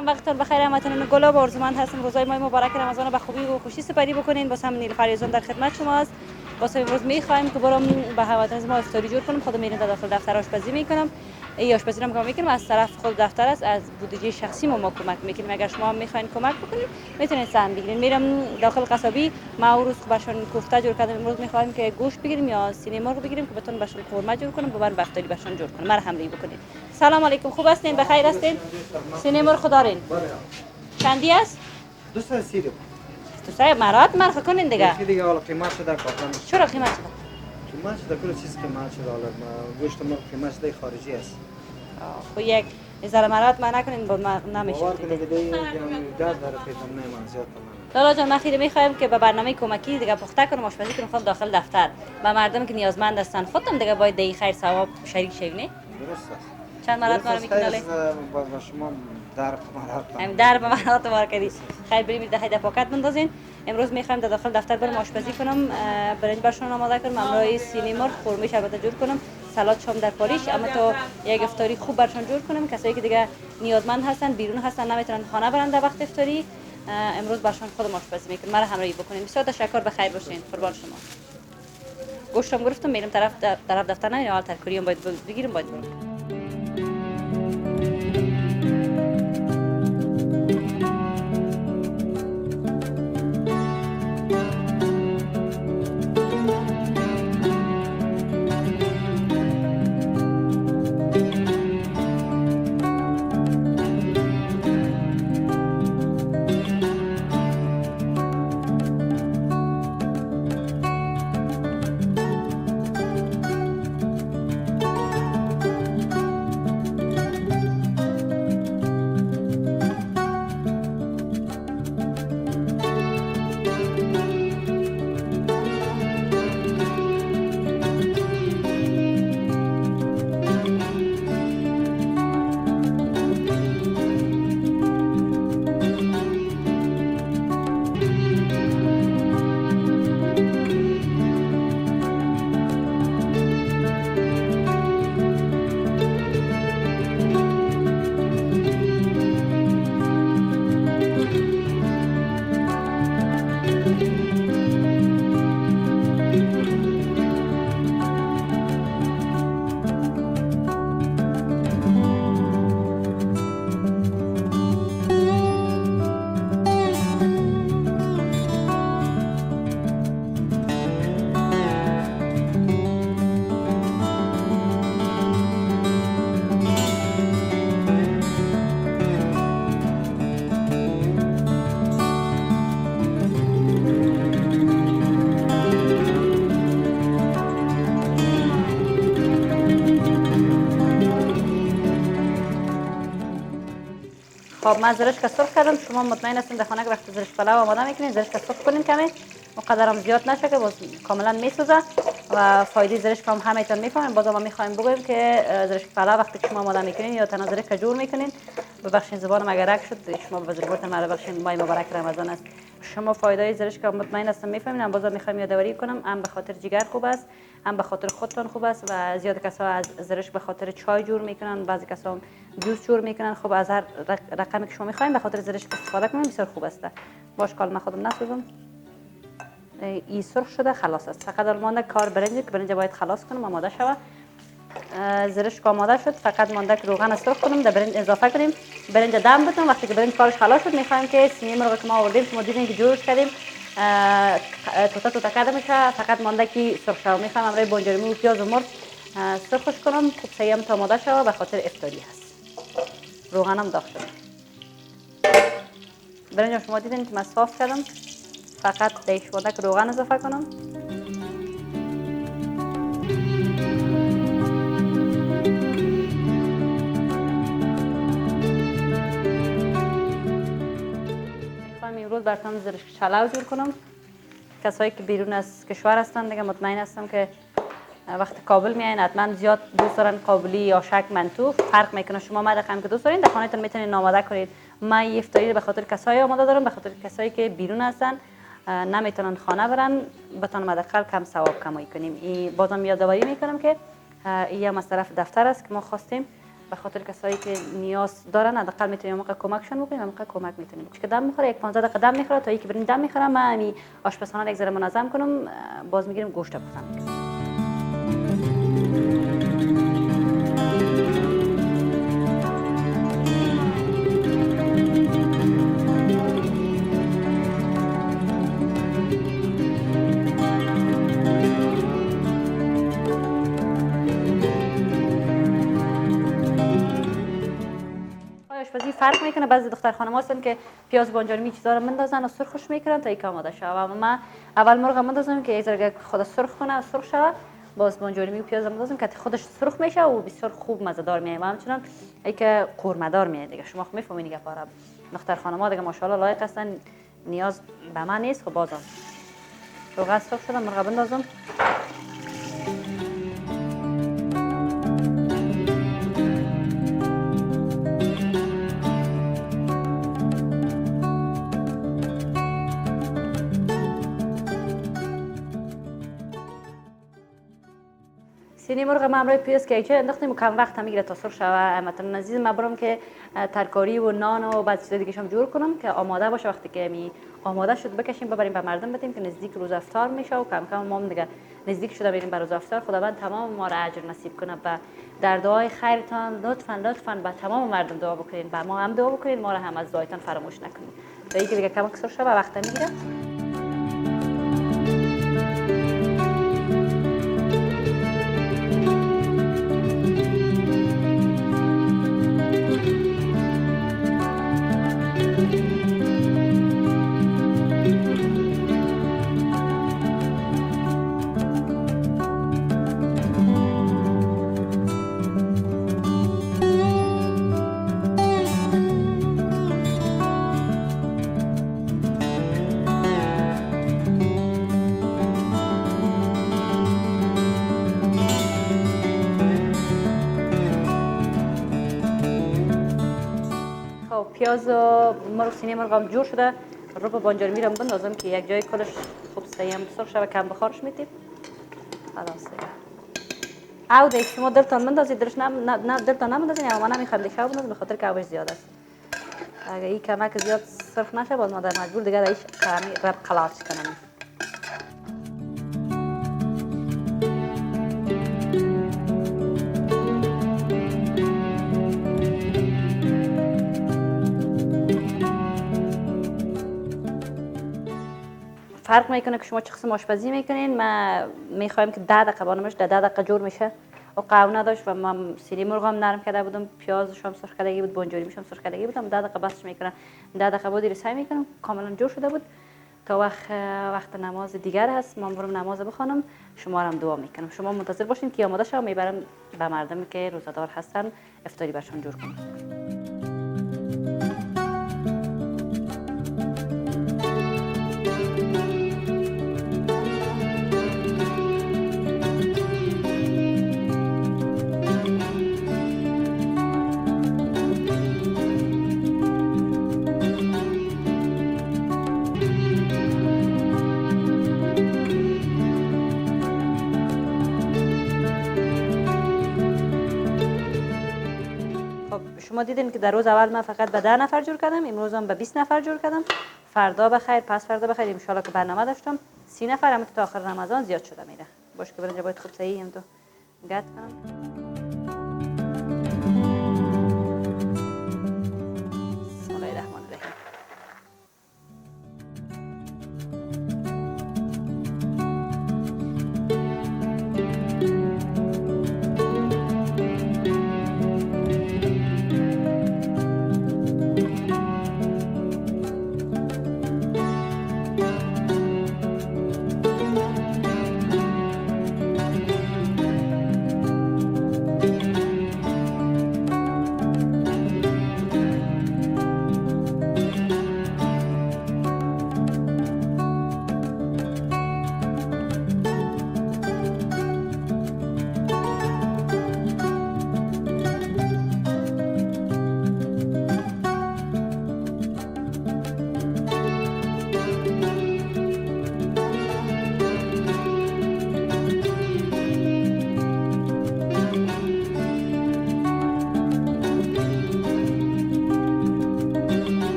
سلام، وقتتون بخیر. همتون گلاب آرزومند هستم روزای ماه مبارک رمضان به خوبی و خوشی سپری بکنین. واسه هم نیلوفر در خدمت شماست. واسه امروز میخوایم که برام به هموطن از ما افطاری جور کنم. خودم میرم داخل دفتر آشپزی میکنم. این آشپزی رو میکنم از طرف خود دفتر است، از بودجه شخصی ما کمک میکنیم. اگر شما میخواین کمک بکنید میتونید سهم بگیرین. میرم داخل قصابی، ما امروز برشون کوفته جور کردم. امروز میخوایم که گوشت بگیریم یا سینه مرغ بگیریم که بتون برشون قورمه جور کنم، ببرم به افطاری برشون جور کنم. مرا همراهی بکنید. سلام علیکم، خوب هستین؟ بخیر هستین؟ سینه مرغ دارین؟ چندی است؟ 230 رو. تو سایه مرات مرخ کنین دیگه. دیگه حالا قیمت شده کارتن. چرا قیمت شده؟ قیمت شده کل چیز قیمت شده. حالا گوشت مرغ قیمت شده خارجی است. خب یک ازار مرات ما نکنین بود ما نمیشه. باور کنید دیگه درد داره پیتم نمیاد زیاد کنم. لالا جان، ما میخوایم که به برنامه کمکی دیگه پخته کنم، آشپزی کنم خود داخل دفتر. با مردم که نیازمند هستن خودم دیگه باید دی خیر ثواب شریک شویم نه؟ درست است. چند مرات ما رو میکناله؟ با شما در مرات. هم در به مرات وار کردی. خیر بریم ده پاکت بندازین. امروز میخوایم در داخل دفتر برم آشپزی کنم، برنج برشون آماده کنم، امروز سینه مرغ قورمه البته جور کنم، سالاد شام در پاریش، اما تو یک افطاری خوب برشون جور کنم. کسایی که دیگه نیازمند هستن بیرون هستن نمیتونن خانه برن در وقت افطاری، امروز برشون خودم آشپزی میکنم. مرا همراهی بکنین. بسیار تشکر، بخیر باشین. قربان شما. گوشتم گرفتم میرم طرف دفتر نه، حال ترکوریم باید بگیرم باید برم. خب من زرشک سرخ کردم. شما مطمئن هستین در خانه که وقتی زرشک پلاو آماده میکنین زرشک سرخ کنین کمی، مقدرم زیاد نشه که باز کاملا میسوزه و فایده زرشک هم همتون میفهمین. بازم ما میخوایم بگویم که زرشک پلاو وقتی که شما آماده میکنین یا تنها زرشک جور میکنین، ببخشید زبانم اگر رک شد شما بزرگوارتون مرا ببخشید، ماه مبارک رمضان است. شما فایده زرشک مطمئن هستم میفهمین. بازم میخوایم یادآوری کنم هم به خاطر جگر خوب است، هم به خاطر خودتون خوب است و زیاد کسا از زرشک به خاطر چای جور میکنن، بعضی کسا جوس جور میکنن. خب از هر رقمی که شما میخواین به خاطر زرشک استفاده کنین، بسیار خوب است. باش کال من خودم نسوزم. این سرخ شده خلاص است. فقط مانده کار برنج که برنج باید خلاص کنم آماده شود. زرشک آماده شد، فقط مانده که روغن سرخ کنم در برنج اضافه کنیم، برنج دم بدم. وقتی که برنج کارش خلاص شد میخوایم که سینه مرغ که ما آوردیم شما دیدین که جورش کردیم توتا کرده میشه، فقط مانده که سرخ شود. میخوایم امروز بانجانی و پیاز و مرغ سرخش کنم. خوب سیم تا آماده شود به خاطر افطاری هست. روغنم داغ شده. برنج شما دیدین که من صاف کردم، فقط دیش مانده که روغن اضافه کنم. امروز براتون زرشک پلاو جور کنم. کسایی که بیرون از کشور هستن دیگه مطمئن هستم که وقتی کابل میاین حتما زیاد دوست دارن قابلی یا شک منتو. فرق میکنه. شما ما رقم که دوست دارین در خانهتون میتونین آماده کنید. من این افطاری به خاطر کسایی آماده دارم، به خاطر کسایی که بیرون هستن نمیتونن خانه برن بتونم حداقل کم ثواب کمایی کنیم. این بازم یادآوری میکنم که این هم از طرف دفتر است که ما خواستیم به خاطر کسایی که نیاز دارن حداقل میتونیم موقع کمکشون بکنیم، موقع کمک میتونیم که دم میخوره. یک 15 دقیقه دم میخوره تا اینکه بریم دم میخوره. من همین آشپزخانه یک ذره منظم کنم، باز میگیریم گوشت بپزم میکنم. آشپزی فرق میکنه. بعضی دختر خانم هستن که پیاز بانجانی چیزا رو مندازن و سرخش میکنن تا اینکه آماده شه. و من اول مرغ مندازم که یک ذره خود سرخ کنه، سرخ شه، باز بانجانی و پیاز مندازم که خودش سرخ میشه و بسیار خوب مزه دار میاد و همچنین اینکه قورمه دار میاد دیگه. شما میفهمین دیگه. پاره دختر خانم ها دیگه ماشاءالله لایق هستن، نیاز به من نیست. خب بازم روغن سرخ شده، مرغ بندازم. سینی مرغ ما امروز پیاز که چه انداختیم و کم وقت هم میگیره تا سرخ شوه. مثلا عزیز من برام که ترکاری و نان و بعد چیز دیگه هم جور کنم که آماده باشه. وقتی که می آماده شد بکشیم ببریم به مردم بدیم که نزدیک روز افطار میشه و کم کم ما دیگه نزدیک شده بریم به روز افطار. خداوند تمام ما را اجر نصیب کنه و در دعای خیرتان لطفاً به تمام مردم دعا بکنین، به ما هم دعا بکنین، ما را هم از دعایتان فراموش نکنین. تا اینکه دیگه کم سرخ شوه وقت میگیره. پیاز و مرغ سینه مرغم جور شده. رو بانجانی میرم بندازم که یک جای کلش خوب سیم سرخ شوه، کم بخارش میتیم. خلاص دیگه. او دیگه شما دلتان بندازید، درش نه دلتان نمیندازین. اما من نمیخوام دیگه بندازم به خاطر که آبش زیاد است. اگه این کمک زیاد سرخ نشه باز ما در مجبور دیگه ایش کمی رب خلاص کنم. فرق میکنه که شما چه قسم آشپزی میکنین. ما میخوایم که 10 دقیقه بانمش 10 دقیقه جور میشه و قاو نداشت و من سینی مرغ هم نرم کرده بودم، پیازش هم سرخ کردگی بود، بانجانیش هم سرخ کردگی بودم. 10 دقیقه بسش میکنم. 10 دقیقه بعد رسای میکنم کاملا جور شده بود که وقت نماز دیگر هست. من برم نماز بخوانم، شما هم دعا میکنم. شما منتظر باشین که آماده شه، میبرم به مردمی که روزدار هستن افطاری برشون جور کنم. شما دیدین که در روز اول من فقط به 10 نفر جور کردم، امروز هم به 20 نفر جور کردم. فردا بخیر، پس فردا بخیر ان شاء الله که برنامه داشتم 30 نفر، اما تا آخر رمضان زیاد شده میره. باشه که برنج باید خوب صحیح هم تو گت کنم. بسم الله الرحمن الرحیم.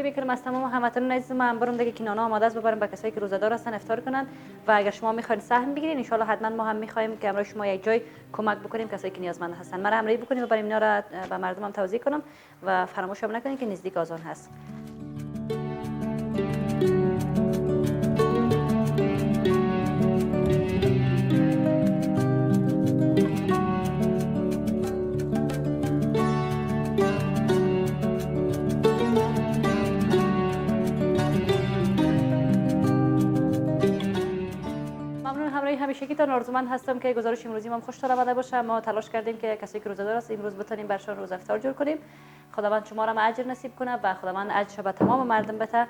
عذرخواهی میکنم از تمام هموطنان عزیز. من برم دیگه که نانا آماده است ببرم به کسایی که روزه دار هستن افطار کنن و اگر شما میخواین سهم بگیرین ان شاء الله حتما ما هم میخوایم که امروز شما یک جای کمک بکنیم کسایی که نیازمند هستن. مرا همراهی بکنید و بریم اینا را به مردمم توضیح کنم و فراموش هم نکنید که نزدیک آذان هست. همیشگی تان آرزومند هستم که گزارش امروزی ما خوشتون آمده باشه. ما تلاش کردیم که کسی که روزه است امروز بتونیم برشان روز افطار جور کنیم. خداوند شما را اجر نصیب کنه و خداوند اجر به تمام مردم بده.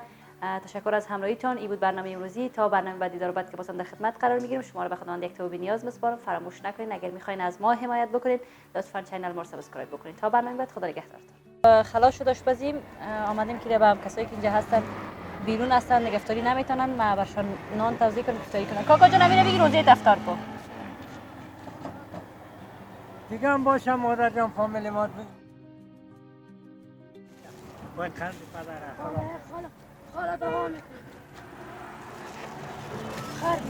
تشکر از همراهیتان. این بود برنامه امروزی. تا برنامه بعدی در بعد که بازم در خدمت قرار میگیریم. شما را به خداوند یک توبه نیاز میسپارم. فراموش نکنید اگر میخواین از ما حمایت بکنید لطفا کانال ما رو سابسکرایب بکنید. تا برنامه بعد خدا نگهدارتان. خلاص شد آشپزیم. آمدیم که با کسایی که اینجا هستن بیرون هستن نگهداری نمیتونن. ما برشان نان توزیع کنم افطاری کنن. کاکا جان امیر بگی روزه افطار کو دیگه هم باشم مادر جان فامیل ما باید خند پدر خالا دوام خرد